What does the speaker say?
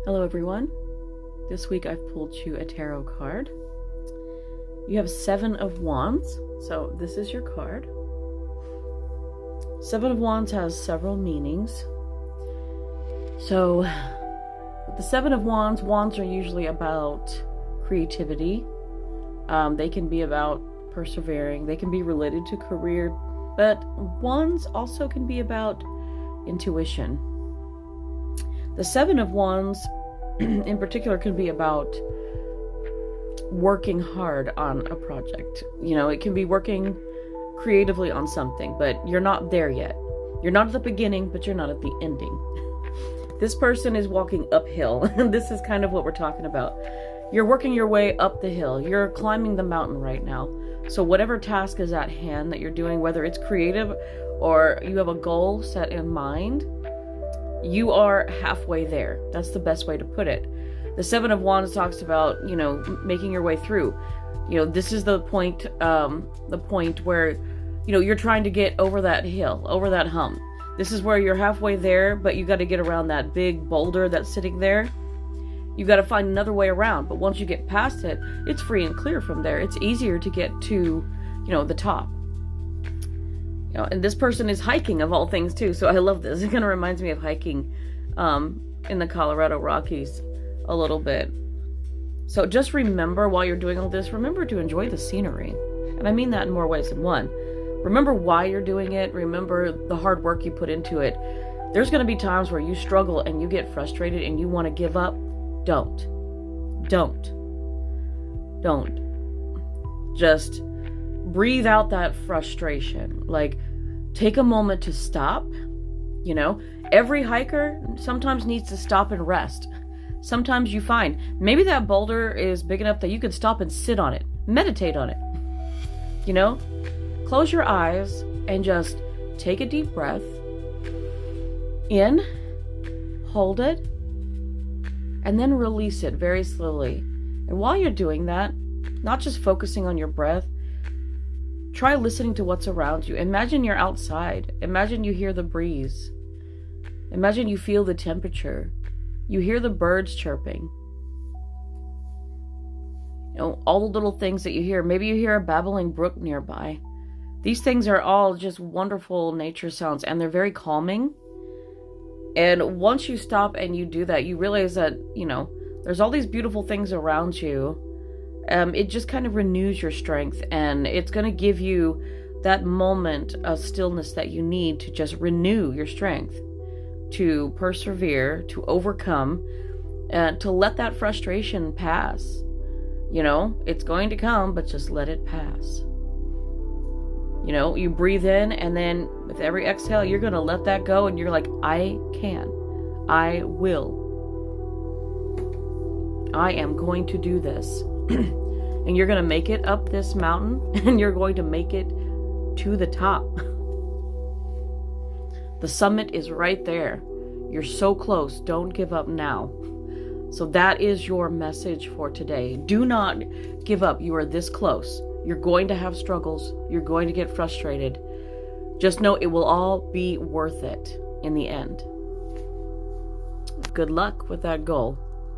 Hello everyone. This week I've pulled you a tarot card. You have 7 of Wands, so this is your card. 7 of Wands has several meanings. So, with the 7 of Wands, Wands are usually about creativity. They can be about persevering. They can be related to career, but Wands also can be about intuition. The 7 of Wands in particular can be about working hard on a project. You know, it can be working creatively on something, but you're not there yet. You're not at the beginning, but you're not at the ending. This person is walking uphill, and this is kind of what we're talking about. You're working your way up the hill. You're climbing the mountain right now. So whatever task is at hand that you're doing, whether it's creative or you have a goal set in mind, you are halfway there. That's the best way to put it. The 7 of Wands talks about, making your way through. This is the point where, you're trying to get over that hill, over that hump. This is where you're halfway there, but you got to get around that big boulder that's sitting there. You got to find another way around. But once you get past it, it's free and clear from there. It's easier to get to, the top. And this person is hiking of all things too, so I love this. It kind of reminds me of hiking in the Colorado Rockies a little bit. So just remember, while you're doing all this, remember to enjoy the scenery. And I mean that in more ways than one. Remember why you're doing it. Remember the hard work you put into it. There's going to be times where you struggle and you get frustrated and you want to give up. Don't. Just breathe out that frustration. Like, take a moment to stop. Every hiker sometimes needs to stop and rest. Sometimes you find maybe that boulder is big enough that you can stop and sit on it, meditate on it. Close your eyes and just take a deep breath in, hold it, and then release it very slowly. And while you're doing that, not just focusing on your breath, try listening to what's around you. Imagine you're outside. Imagine you hear the breeze. Imagine you feel the temperature. You hear the birds chirping. All the little things that you hear. Maybe you hear a babbling brook nearby. These things are all just wonderful nature sounds, and they're very calming. And once you stop and you do that, you realize that, there's all these beautiful things around you. It just kind of renews your strength, and it's going to give you that moment of stillness that you need to just renew your strength, to persevere, to overcome, and to let that frustration pass. It's going to come, but just let it pass. You breathe in, and then with every exhale, you're going to let that go, and you're like, I can. I will. I am going to do this. And you're going to make it up this mountain, and you're going to make it to the top. The summit is right there. You're so close. Don't give up now. So that is your message for today. Do not give up. You are this close. You're going to have struggles. You're going to get frustrated. Just know it will all be worth it in the end. Good luck with that goal.